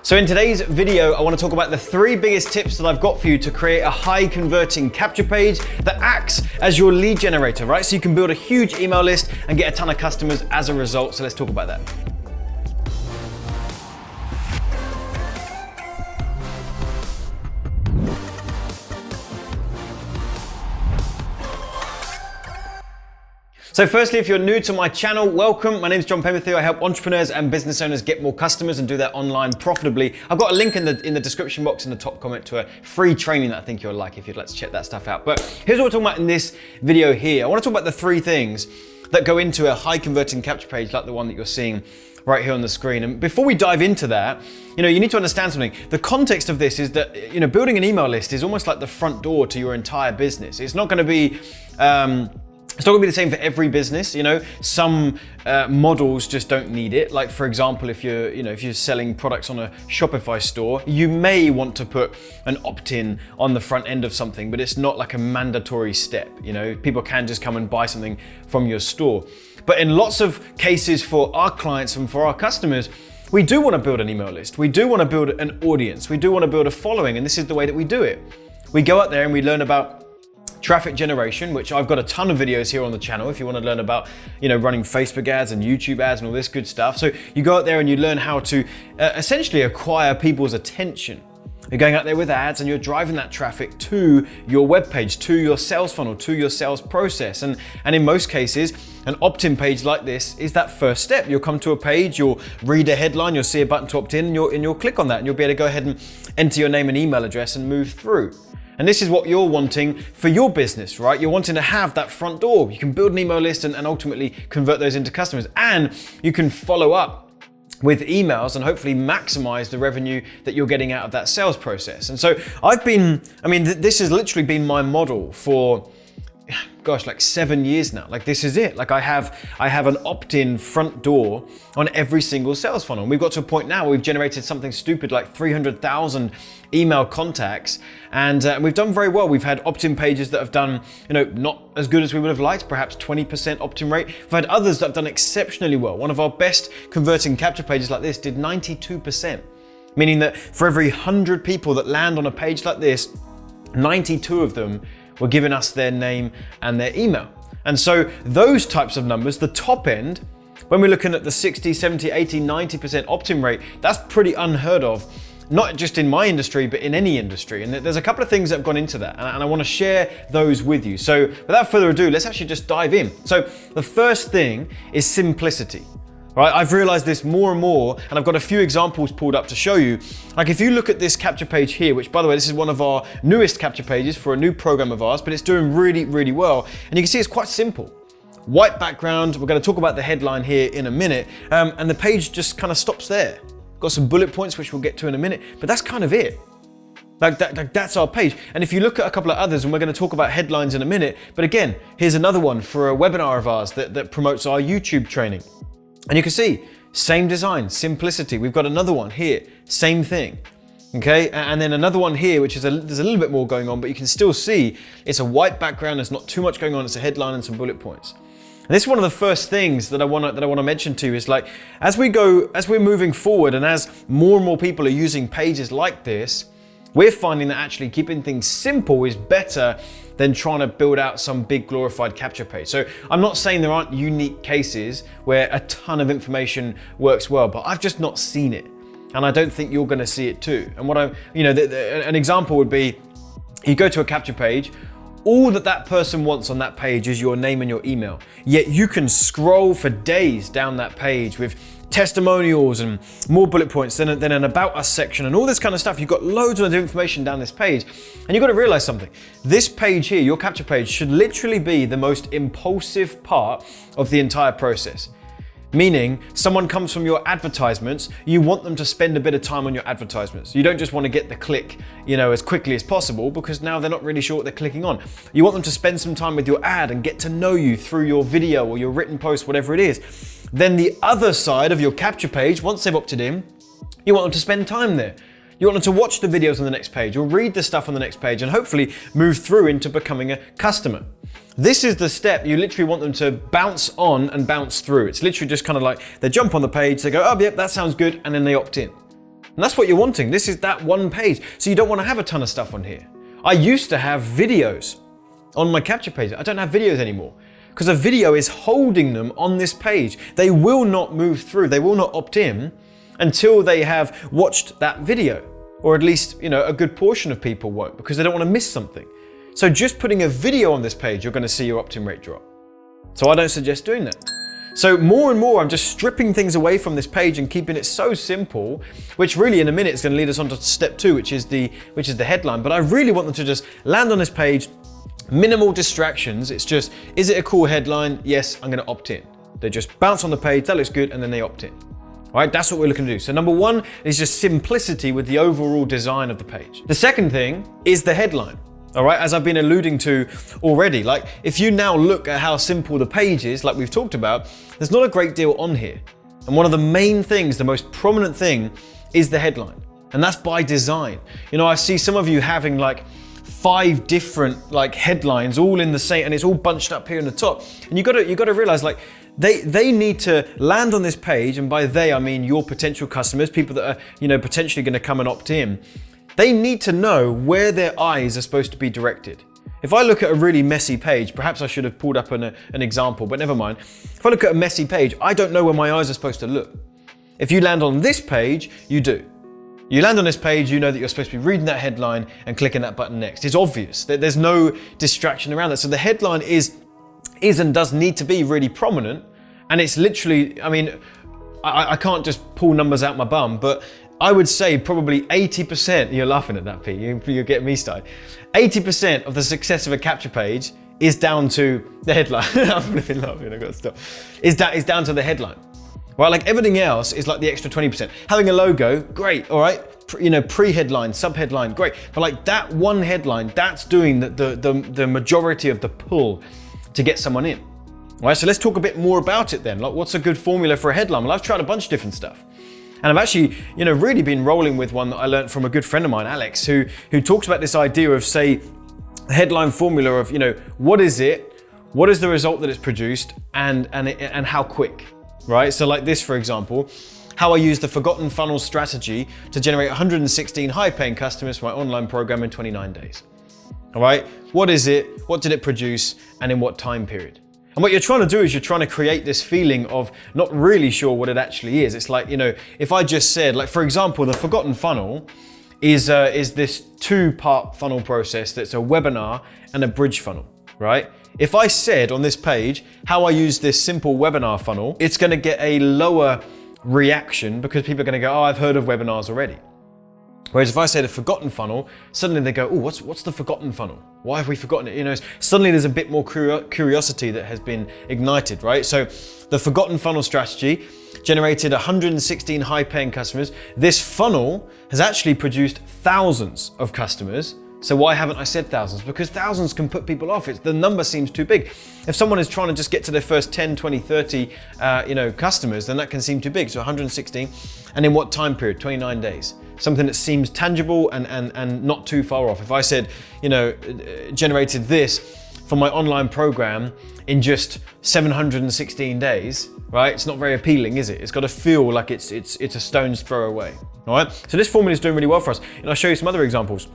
So in today's video, I want to talk about the 3 biggest tips that I've got for you to create a high converting capture page that acts as your lead generator, right? So you can build a huge email list and get a ton of customers as a result. So let's talk about that. So firstly, if you're new to my channel, welcome. My name is Jon Penberthy. I help entrepreneurs and business owners get more customers and do that online profitably. I've got a link in the description box in the top comment to a free training that I think you'll like if you'd like to check that stuff out. But here's what we're talking about in this video here. I want to talk about the 3 things that go into a high converting capture page like the one that you're seeing right here on the screen. And before we dive into that, you need to understand something. The context of this is that, building an email list is almost like the front door to your entire business. It's not going to be, it's not going to be the same for every business. Some models just don't need it. Like for example, if you're selling products on a Shopify store, you may want to put an opt-in on the front end of something, but it's not like a mandatory step. People can just come and buy something from your store. But in lots of cases for our clients and for our customers, we do want to build an email list. We do want to build an audience. We do want to build a following, and this is the way that we do it. We go out there and we learn about traffic generation, which I've got a ton of videos here on the channel if you want to learn about, running Facebook ads and YouTube ads and all this good stuff. So you go out there and you learn how to essentially acquire people's attention. You're going out there with ads and you're driving that traffic to your webpage, to your sales funnel, to your sales process. And in most cases, an opt-in page like this is that first step. You'll come to a page, you'll read a headline, you'll see a button to opt in, and you'll click on that and you'll be able to go ahead and enter your name and email address and move through. And this is what you're wanting for your business, right? You're wanting to have that front door. You can build an email list and ultimately convert those into customers. And you can follow up with emails and hopefully maximize the revenue that you're getting out of that sales process. And so this has literally been my model for, like 7 years now. Like this is it. Like I have an opt-in front door on every single sales funnel. And we've got to a point now where we've generated something stupid like 300,000 email contacts, and we've done very well. We've had opt-in pages that have done, not as good as we would have liked, perhaps 20% opt-in rate. We've had others that have done exceptionally well. One of our best converting capture pages like this did 92%, meaning that for every 100 people that land on a page like this, 92 of them were giving us their name and their email. And so those types of numbers, the top end, when we're looking at the 60, 70, 80, 90% opt-in rate, that's pretty unheard of, not just in my industry, but in any industry. And there's a couple of things that have gone into that, and I want to share those with you. So without further ado, let's actually just dive in. So the first thing is simplicity. Right, I've realized this more and more, and I've got a few examples pulled up to show you. Like if you look at this capture page here, which by the way, this is one of our newest capture pages for a new program of ours, but it's doing really, really well. And you can see it's quite simple. White background, we're gonna talk about the headline here in a minute, and the page just kind of stops there. Got some bullet points, which we'll get to in a minute, but that's kind of it. That's our page. And if you look at a couple of others, and we're going to talk about headlines in a minute, but again, here's another one for a webinar of ours that promotes our YouTube training. And you can see, same design, simplicity. We've got another one here, same thing. Okay, and then another one here, which is there's a little bit more going on, but you can still see it's a white background, there's not too much going on, it's a headline and some bullet points. And this is one of the first things that I want to mention to you is like, as we're moving forward and as more and more people are using pages like this, we're finding that actually keeping things simple is better than trying to build out some big glorified capture page. So I'm not saying there aren't unique cases where a ton of information works well, but I've just not seen it. And I don't think you're gonna see it too. And an example would be, you go to a capture page, all that person wants on that page is your name and your email. Yet you can scroll for days down that page with testimonials and more bullet points, then an about us section and all this kind of stuff. You've got loads of information down this page, and you've got to realize something. This page here, your capture page, should literally be the most impulsive part of the entire process. Meaning, someone comes from your advertisements, you want them to spend a bit of time on your advertisements. You don't just want to get the click, as quickly as possible, because now they're not really sure what they're clicking on. You want them to spend some time with your ad and get to know you through your video or your written post, whatever it is. Then the other side of your capture page, once they've opted in, you want them to spend time there. You want them to watch the videos on the next page or read the stuff on the next page and hopefully move through into becoming a customer. This is the step you literally want them to bounce on and bounce through. It's literally just kind of like they jump on the page, they go, oh, yep, that sounds good, and then they opt in. And that's what you're wanting. This is that one page. So you don't want to have a ton of stuff on here. I used to have videos on my capture page. I don't have videos anymore because a video is holding them on this page. They will not move through. They will not opt in until they have watched that video, or at least, a good portion of people won't, because they don't want to miss something. So just putting a video on this page, you're going to see your opt-in rate drop. So I don't suggest doing that. So more and more, I'm just stripping things away from this page and keeping it so simple, which really in a minute is going to lead us on to step 2, which is the headline. But I really want them to just land on this page, minimal distractions. It's just, is it a cool headline? Yes, I'm going to opt in. They just bounce on the page, that looks good, and then they opt in. All right, that's what we're looking to do. So number 1 is just simplicity with the overall design of the page. The second thing is the headline. All right, as I've been alluding to already, like if you now look at how simple the page is, like we've talked about, there's not a great deal on here. And one of the main things, the most prominent thing, is the headline. And that's by design. I see some of you having like 5 different like headlines all in the same, and it's all bunched up here in the top. And you gotta realize like they need to land on this page, and by they I mean your potential customers, people that are potentially going to come and opt in. They need to know where their eyes are supposed to be directed. If I look at a really messy page, perhaps I should have pulled up an example, but never mind. If I look at a messy page, I don't know where my eyes are supposed to look. If you land on this page, you do. You land on this page, you know that you're supposed to be reading that headline and clicking that button next. It's obvious. There's no distraction around that. So the headline is and does need to be really prominent. And it's literally, I can't just pull numbers out my bum, but I would say probably 80%, you're laughing at that, Pete, you're getting me started. 80% of the success of a capture page is down to the headline. I'm flipping laughing, I've got to stop. Is down to the headline. Right, like everything else is like the extra 20%. Having a logo, great, all right? Pre-headline, sub-headline, great. But like that one headline, that's doing the majority of the pull to get someone in. All right, so let's talk a bit more about it then. Like what's a good formula for a headline? Well, I've tried a bunch of different stuff. And I've actually, really been rolling with one that I learned from a good friend of mine, Alex, who talks about this idea of, say, the headline formula of, what is it, what is the result that it's produced, and how quick, right? So like this, for example, how I use the forgotten funnel strategy to generate 116 high-paying customers for my online program in 29 days. All right, what is it, what did it produce, and in what time period? And what you're trying to do is you're trying to create this feeling of not really sure what it actually is. It's like, if I just said, like, for example, the forgotten funnel is this 2-part funnel process that's a webinar and a bridge funnel, right? If I said on this page how I use this simple webinar funnel, it's going to get a lower reaction because people are going to go, oh, I've heard of webinars already. Whereas if I say the forgotten funnel, suddenly they go, oh, what's the forgotten funnel? Why have we forgotten it? Suddenly there's a bit more curiosity that has been ignited, right? So the forgotten funnel strategy generated 116 high-paying customers. This funnel has actually produced thousands of customers. So why haven't I said thousands? Because thousands can put people off. The number seems too big. If someone is trying to just get to their first 10, 20, 30, customers, then that can seem too big. So 116, and in what time period? 29 days. Something that seems tangible and not too far off. If I said, generated this for my online program in just 716 days, right? It's not very appealing, is it? It's got to feel like it's a stone's throw away. All right. So this formula is doing really well for us, and I'll show you some other examples.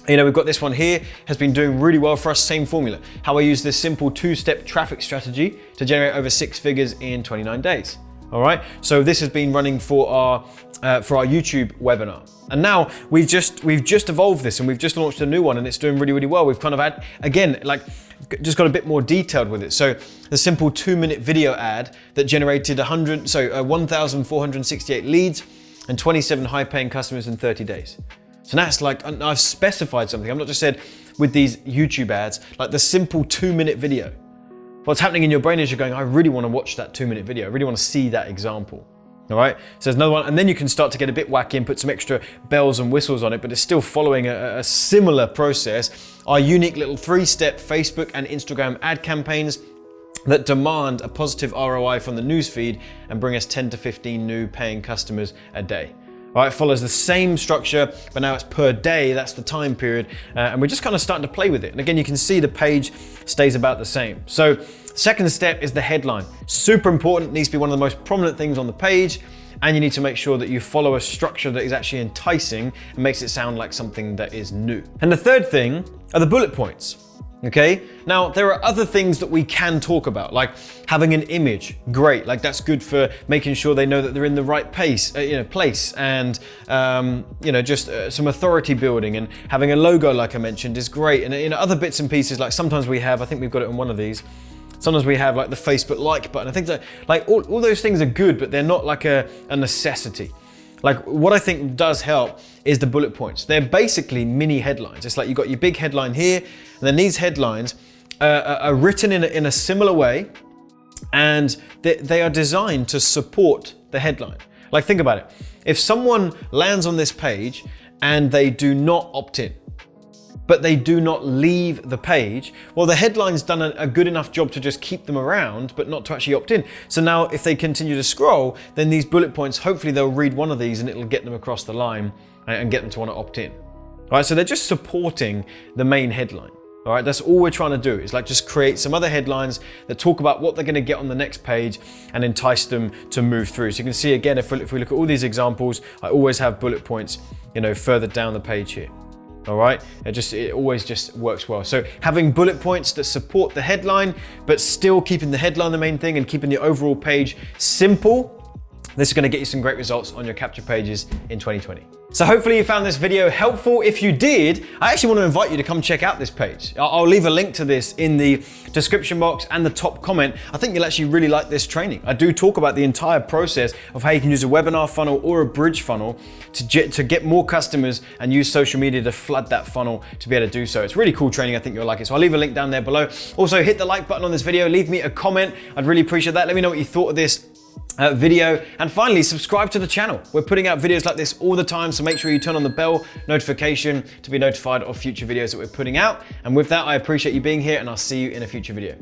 We've got this one here, has been doing really well for us, same formula. How I use this simple 2-step traffic strategy to generate over 6 figures in 29 days. All right, so this has been running for our YouTube webinar. And now we've just evolved this, and we've just launched a new one, and it's doing really, really well. We've kind of had, again, just got a bit more detailed with it. So the simple 2-minute video ad that generated 1,468 leads and 27 high-paying customers in 30 days. So now it's like, I've specified something. I've not just said with these YouTube ads, like the simple 2-minute video. What's happening in your brain is you're going, I really want to watch that 2-minute video. I really want to see that example. All right, so there's another one, and then you can start to get a bit wacky and put some extra bells and whistles on it, but it's still following a similar process. Our unique little 3-step Facebook and Instagram ad campaigns that demand a positive ROI from the newsfeed and bring us 10 to 15 new paying customers a day. All right, it follows the same structure, but now it's per day, that's the time period, and we're just kind of starting to play with it. And again, you can see the page stays about the same. So Second step is the headline. Super important, needs to be one of the most prominent things on the page, and you need to make sure that you follow a structure that is actually enticing and makes it sound like something that is new. And the third thing are the bullet points. Okay, now there are other things that we can talk about, like having an image. Great, like that's good for making sure they know that they're in the right place, and just some authority building, and having a logo, like I mentioned, is great. And other bits and pieces, like sometimes we have, I think we've got it in one of these. Sometimes we have like the Facebook like button. I think that like all those things are good, but they're not like a necessity. Like what I think does help is the bullet points. They're basically mini headlines. It's like you've got your big headline here, and then these headlines are written in a similar way, and they are designed to support the headline. Like think about it. If someone lands on this page and they do not opt in, but they do not leave the page, well, the headline's done a good enough job to just keep them around, but not to actually opt in. So now if they continue to scroll, then these bullet points, hopefully they'll read one of these and it'll get them across the line and get them to want to opt in. All right, so they're just supporting the main headline. All right, that's all we're trying to do, is like just create some other headlines that talk about what they're going to get on the next page and entice them to move through. So you can see again, if we look at all these examples, I always have bullet points, further down the page here. All right, it always just works well. So having bullet points that support the headline, but still keeping the headline the main thing and keeping the overall page simple, this is going to get you some great results on your capture pages in 2020. So hopefully you found this video helpful. If you did, I actually want to invite you to come check out this page. I'll leave a link to this in the description box and the top comment. I think you'll actually really like this training. I do talk about the entire process of how you can use a webinar funnel or a bridge funnel to get more customers and use social media to flood that funnel to be able to do so. It's really cool training. I think you'll like it. So I'll leave a link down there below. Also hit the like button on this video. Leave me a comment. I'd really appreciate that. Let me know what you thought of this video, and finally subscribe to the channel. We're putting out videos like this all the time, so make sure you turn on the bell notification to be notified of future videos that we're putting out. And with that, I appreciate you being here, and I'll see you in a future video.